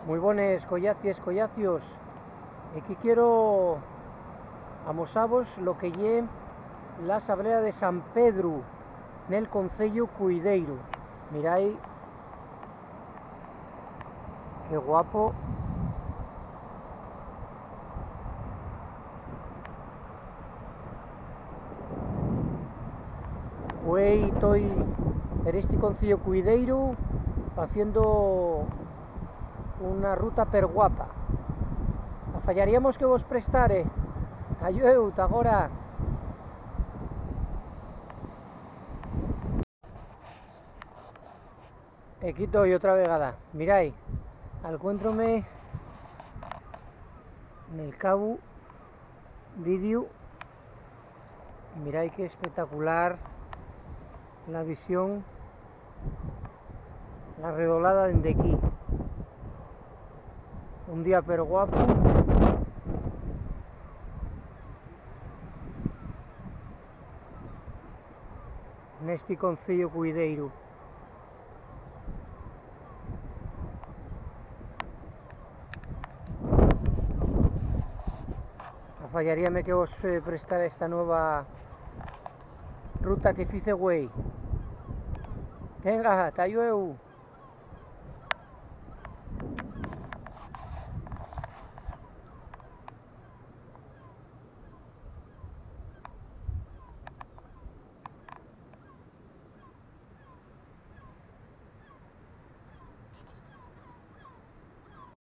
Muy buenas, collacios. Aquí quiero amosavos lo que lle la Asamblea de San Pedro nel Concello Cuideiro. Mirai qué guapo. Hoy estoy en este Concello Cuideiro haciendo una ruta per guapa. Fallaríamos que vos prestare. Ayueu, agora. Aquí estoy otra vegada. Mirai, encuéntrome en el cabo vídeo. Mirai qué espectacular la visión, la redolada de aquí. Un día pero guapo. Neste Concello Cuideiro. Fallaríame que os prestara esta nueva ruta que fice güey. Venga, hasta luego.